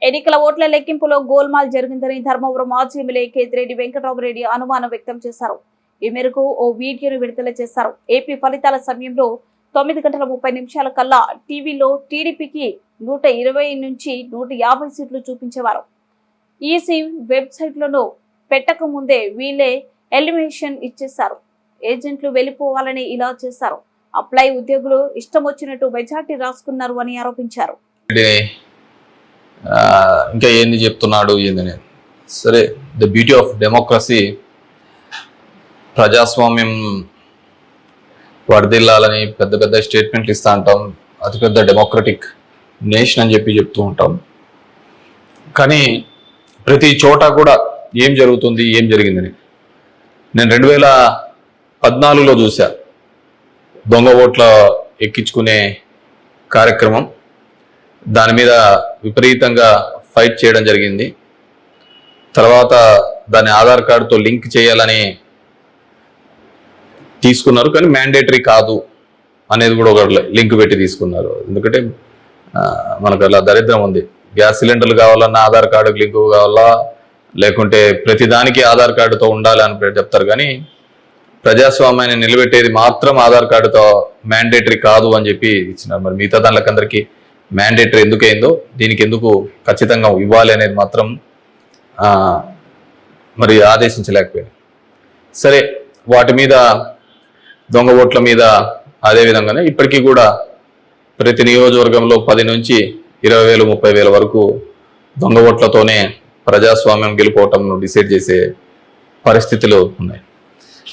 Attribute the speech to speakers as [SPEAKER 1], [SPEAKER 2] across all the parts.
[SPEAKER 1] ఎన్నికల ఓట్ల లెక్కింపులో గోల్మాల్ జరిగిందని ధర్మవరం మాజీ ఎమ్మెల్యే కేతిరెడ్డి వెంకటరామరెడ్డి అనుమానం వ్యక్తం చేశారు. ఈ మేరకు ఓ వీడియోను విడుదల చేశారు. ఏపీ ఫలితాల సమయంలో 9:30 కల్లా టీవీలో టీడీపీకి 120 నుంచి 150 సీట్లు చూపించేవారు. ఈసీ వెబ్సైట్లను పెట్టక ముందే వీళ్ళే ఎలిమినేషన్ ఇచ్చేశారు. ఏజెంట్లు వెళ్ళిపోవాలని ఇలా చేశారు. అప్లై ఉద్యోగులు ఇష్టం వచ్చినట్టు మెజార్టీ రాసుకున్నారు అని ఆరోపించారు.
[SPEAKER 2] ఇంకా ఏంది చెప్తున్నాడు ఏందని. సరే, ద బ్యూటీ ఆఫ్ డెమోక్రసీ, ప్రజాస్వామ్యం వర్ధిల్లాలని పెద్ద పెద్ద స్టేట్మెంట్లు ఇస్తూ ఉంటాం. అతిపెద్ద డెమోక్రటిక్ నేషన్ అని చెప్తూ ఉంటాం. కానీ ప్రతి చోట కూడా ఏం జరుగుతుంది, ఏం జరిగిందని నేను 2014లో చూసా. దొంగ ఓట్ల ఎక్కించుకునే కార్యక్రమం, దాని మీద విపరీతంగా ఫైట్ చేయడం జరిగింది. తర్వాత దాన్ని ఆధార్ కార్డుతో లింక్ చేయాలని తీసుకున్నారు, కానీ మ్యాండేటరీ కాదు అనేది కూడా ఒక లింక్ పెట్టి తీసుకున్నారు. ఎందుకంటే మనకు అలా దరిద్రం ఉంది. గ్యాస్ సిలిండర్లు కావాలన్నా ఆధార్ కార్డుకి లింక్ కావాలా, లేకుంటే ప్రతిదానికి ఆధార్ కార్డుతో ఉండాలి అని చెప్తారు. కానీ ప్రజాస్వామ్యాన్ని నిలబెట్టేది మాత్రం ఆధార్ కార్డుతో మ్యాండేటరీ కాదు అని చెప్పి ఇచ్చినారు. మరి మిగతా దానికందరికీ మ్యాండేటరీ ఎందుకైందో, దీనికి ఎందుకు ఖచ్చితంగా ఇవ్వాలి అనేది మాత్రం మరి ఆదేశించలేకపోయింది. సరే, వాటి మీద దొంగ ఓట్ల మీద అదేవిధంగానే ఇప్పటికీ కూడా ప్రతి నియోజకవర్గంలో 10 నుంచి 20,000 30,000 వరకు దొంగ ఓట్లతోనే ప్రజాస్వామ్యం గెలుపోవటంను డిసైడ్ చేసే పరిస్థితులు ఉన్నాయి.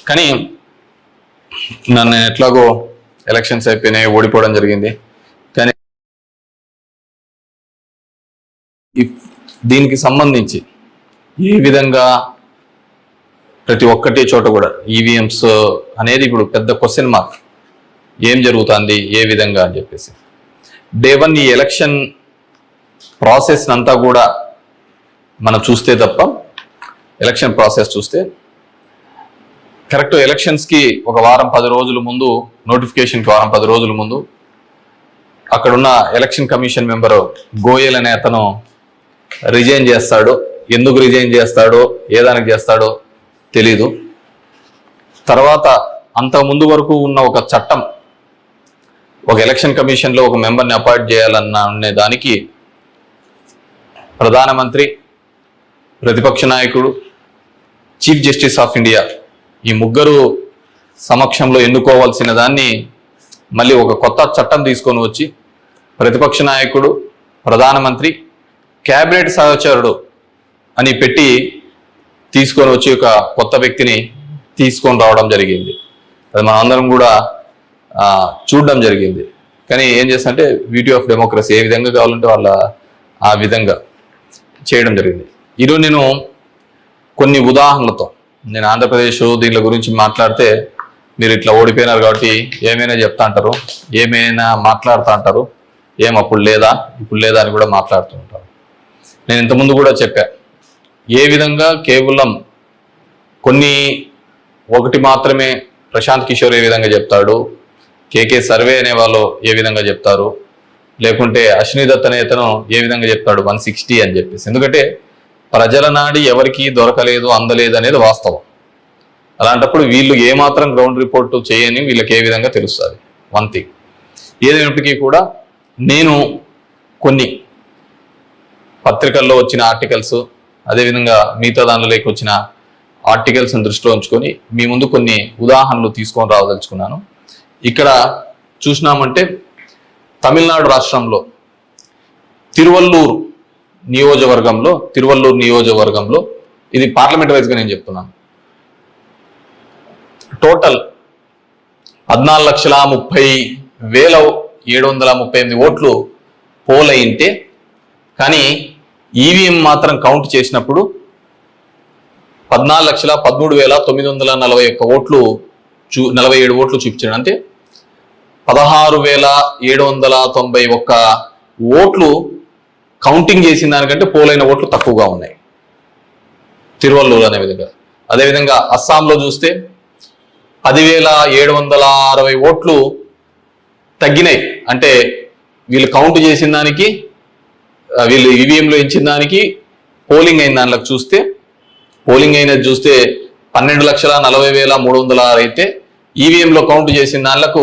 [SPEAKER 2] కానీ నన్ను ఎట్లాగో ఎలక్షన్స్ అయిపోయినాయి, ఓడిపోవడం జరిగింది. కానీ దీనికి సంబంధించి ఏ విధంగా ప్రతి ఒక్కటి చోట కూడా ఈవీఎంస్ అనేది ఇప్పుడు పెద్ద క్వశ్చన్ మార్క్. ఏం జరుగుతుంది, ఏ విధంగా అని చెప్పేసి డే 1 ఈ ఎలక్షన్ ప్రాసెస్ అంతా కూడా మనం చూస్తే తప్ప, ఎలక్షన్ ప్రాసెస్ చూస్తే కరెక్ట్ ఎలక్షన్స్కి ఒక వారం 10 రోజుల ముందు, నోటిఫికేషన్కి వారం 10 రోజుల ముందు అక్కడున్న ఎలక్షన్ కమిషన్ మెంబర్ గోయల్ అనే అతను రిజైన్ చేస్తాడు. ఎందుకు రిజైన్ చేస్తాడో, ఏ దానికి చేస్తాడో తెలీదు. తర్వాత అంత ముందు వరకు ఉన్న ఒక చట్టం, ఒక ఎలక్షన్ కమిషన్లో ఒక మెంబర్ని అపాయింట్ చేయాలన్న దానికి ప్రధానమంత్రి, ప్రతిపక్ష నాయకుడు, చీఫ్ జస్టిస్ ఆఫ్ ఇండియా ఈ ముగ్గురు సమక్షంలో ఎన్నుకోవాల్సిన దాన్ని మళ్ళీ ఒక కొత్త చట్టం తీసుకొని వచ్చి ప్రతిపక్ష నాయకుడు, ప్రధానమంత్రి, క్యాబినెట్ సహచరుడు అని పెట్టి తీసుకొని వచ్చి ఒక కొత్త వ్యక్తిని తీసుకొని రావడం జరిగింది. అది మనం అందరం కూడా చూడడం జరిగింది. కానీ ఏం చేస్తారంటే బ్యూటీ ఆఫ్ డెమోక్రసీ, ఏ విధంగా కావాలంటే వాళ్ళ ఆ విధంగా చేయడం జరిగింది. ఈరోజు నేను కొన్ని ఉదాహరణలతో, నేను ఆంధ్రప్రదేశ్ దీని గురించి మాట్లాడితే మీరు ఇట్లా ఓడిపోయినారు కాబట్టి ఏమైనా చెప్తా అంటారు, ఏమైనా మాట్లాడుతూ అంటారు, ఏం అప్పుడు లేదా ఇప్పుడు లేదా అని కూడా మాట్లాడుతూ ఉంటారు. నేను ఇంతకుముందు కూడా చెప్పా, ఏ విధంగా కేవలం ఒకటి మాత్రమే ప్రశాంత్ కిషోర్ ఏ విధంగా చెప్తాడు, కేకే సర్వే అనే వాళ్ళు ఏ విధంగా చెప్తారు, లేకుంటే అశ్విని దత్ అనే అతను ఏ విధంగా చెప్తాడు 160 అని చెప్పేసి. ఎందుకంటే ప్రజల నాడి ఎవరికి దొరకలేదు, అందలేదు అనేది వాస్తవం. అలాంటప్పుడు వీళ్ళు ఏమాత్రం గ్రౌండ్ రిపోర్ట్ చేయని వీళ్ళకి ఏ విధంగా తెలుస్తుంది. వన్ థింగ్ ఏదైనప్పటికీ కూడా నేను కొన్ని పత్రికల్లో వచ్చిన ఆర్టికల్స్, అదేవిధంగా మిగతా దానిలోకి వచ్చిన ఆర్టికల్స్ని దృష్టిలో ఉంచుకొని మీ ముందు కొన్ని ఉదాహరణలు తీసుకొని రావదలుచుకున్నాను. ఇక్కడ చూసినామంటే తమిళనాడు రాష్ట్రంలో తిరువల్లూరు నియోజకవర్గంలో ఇది పార్లమెంట్ వైజ్గా నేను చెప్తున్నాను, టోటల్ 14,30,738 ఓట్లు పోల్ అయింటే, కానీ ఈవీఎం మాత్రం కౌంట్ చేసినప్పుడు 14,13,941 ఓట్లు 47 ఓట్లు చూపించాడు. అంటే 16,791 ఓట్లు కౌంటింగ్ చేసిన దానికంటే పోలైన ఓట్లు తక్కువగా ఉన్నాయి తిరువల్లూరు అనే విధంగా. అదేవిధంగా అస్సాంలో చూస్తే 10,760 ఓట్లు తగ్గినాయి. అంటే వీళ్ళు కౌంట్ చేసిన దానికి వీళ్ళు ఈవీఎంలో ఇచ్చిన దానికి పోలింగ్ అయిన దానిలోకి చూస్తే పోలింగ్ అయినది చూస్తే 12,40,306 అయితే ఈవీఎంలో కౌంట్ చేసిన దానిలకు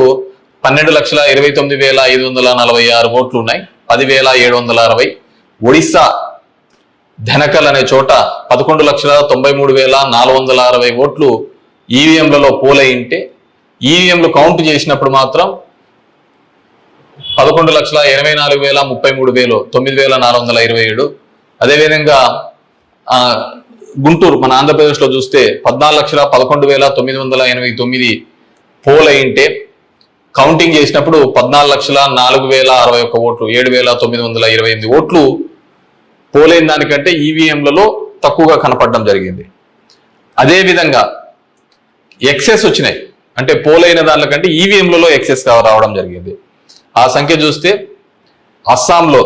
[SPEAKER 2] 12,29,546 ఓట్లు ఉన్నాయి, 10,760. ఒడిస్సా ధనకల్ అనే చోట 11,93,460 ఓట్లు ఈవీఎంలలో పోలయింటే ఈవీఎంలు కౌంట్ చేసినప్పుడు మాత్రం 11,84,33,000 9,427. అదేవిధంగా గుంటూరు మన ఆంధ్రప్రదేశ్లో చూస్తే 14,11,989 పోలయింటే కౌంటింగ్ చేసినప్పుడు 14,04,061 ఓట్లు 7,928 ఓట్లు పోలైన దానికంటే ఈవీఎంలలో తక్కువగా కనపడడం జరిగింది. అదేవిధంగా ఎక్సెస్ వచ్చినాయి, అంటే పోలైన దానికంటే ఈవీఎంలలో ఎక్సెస్ రావడం జరిగింది. ఆ సంఖ్య చూస్తే అస్సాంలో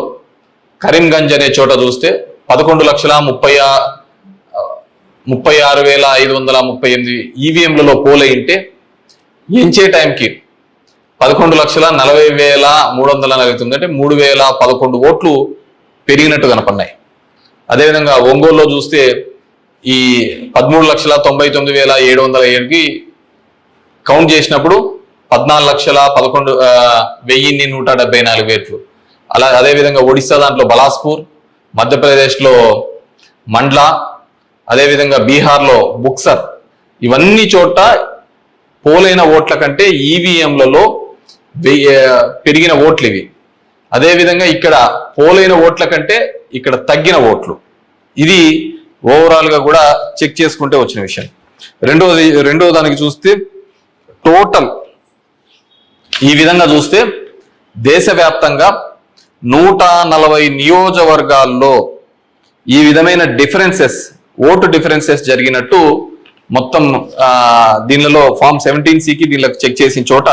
[SPEAKER 2] కరీంగంజ్ అనే చోట చూస్తే 11,36,538 ఈవీఎంలలో పోలయింటే ఎంచే టైంకి 11,40,349 అంటే 3,011 ఓట్లు పెరిగినట్టు కనపడినాయి. అదేవిధంగా ఒంగోలులో చూస్తే ఈ 13,99,707కి కౌంట్ చేసినప్పుడు 14,11,174 ఓట్లు. అదేవిధంగా ఒడిస్సా దాంట్లో బలాస్పూర్, మధ్యప్రదేశ్లో మండ్లా, అదేవిధంగా బీహార్లో బుక్సర్, ఇవన్నీ చోట పోలైన ఓట్ల కంటే ఈవీఎంలలో పెరిగిన ఓట్లు ఇవి. అదేవిధంగా ఇక్కడ పోలైన ఓట్ల కంటే ఇక్కడ తగ్గిన ఓట్లు. ఇది ఓవరాల్ గా కూడా చెక్ చేసుకుంటే వచ్చిన విషయం. రెండో దానికి చూస్తే టోటల్ ఈ విధంగా చూస్తే దేశవ్యాప్తంగా 140 నియోజకవర్గాల్లో ఈ విధమైన ఓటు డిఫరెన్సెస్ జరిగినట్టు మొత్తం దీనిలో ఫామ్ 17C దీనిలో చెక్ చేసిన చోట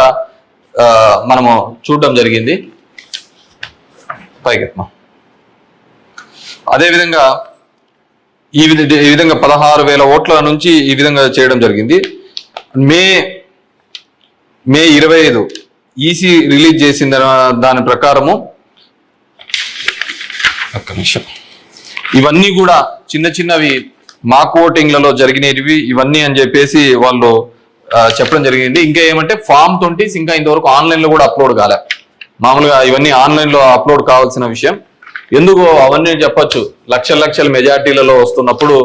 [SPEAKER 2] మనము చూడడం జరిగింది. పైకెత్మా. అదేవిధంగా ఈ విధంగా 16,000 ఓట్ల నుంచి ఈ విధంగా చేయడం జరిగింది. మే 25 ఈసీ రిలీజ్ చేసిన దాని ప్రకారము ఒక్క నిమిషం, ఇవన్నీ కూడా చిన్నవి మాక్ ఓటింగ్లలో జరిగినవి ఇవన్నీ అని చెప్పేసి వాళ్ళు చెప్పడం జరిగింది. ఇంకా ఏమంటే ఫామ్ 20 ఇంకా ఇంతవరకు ఆన్లైన్ లో కూడా అప్లోడ్ కాలే. మామూలుగా ఇవన్నీ ఆన్లైన్ లో అప్లోడ్ కావాల్సిన విషయం. ఎందుకు అవన్నీ చెప్పొచ్చు, లక్షల మెజార్టీలలో వస్తున్నప్పుడు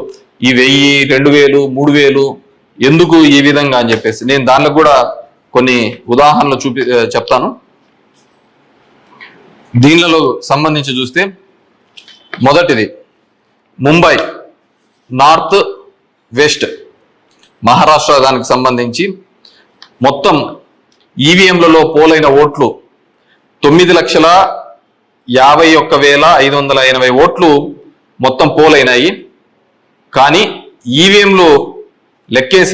[SPEAKER 2] ఈ 1000, 2000, 3000 ఎందుకు ఈ విధంగా అని చెప్పేసి నేను దానిలో కూడా కొన్ని ఉదాహరణలు చెప్తాను. దీనిలో సంబంధించి చూస్తే మొదటిది ముంబై నార్త్ వెస్ట్ మహారాష్ట్ర దానికి సంబంధించి మొత్తం ఈవీఎంలలో పోలైన ఓట్లు 9,51,580 ఓట్లు మొత్తం పోలైనాయి. కానీ ఈవీఎంలు లెక్కేసిన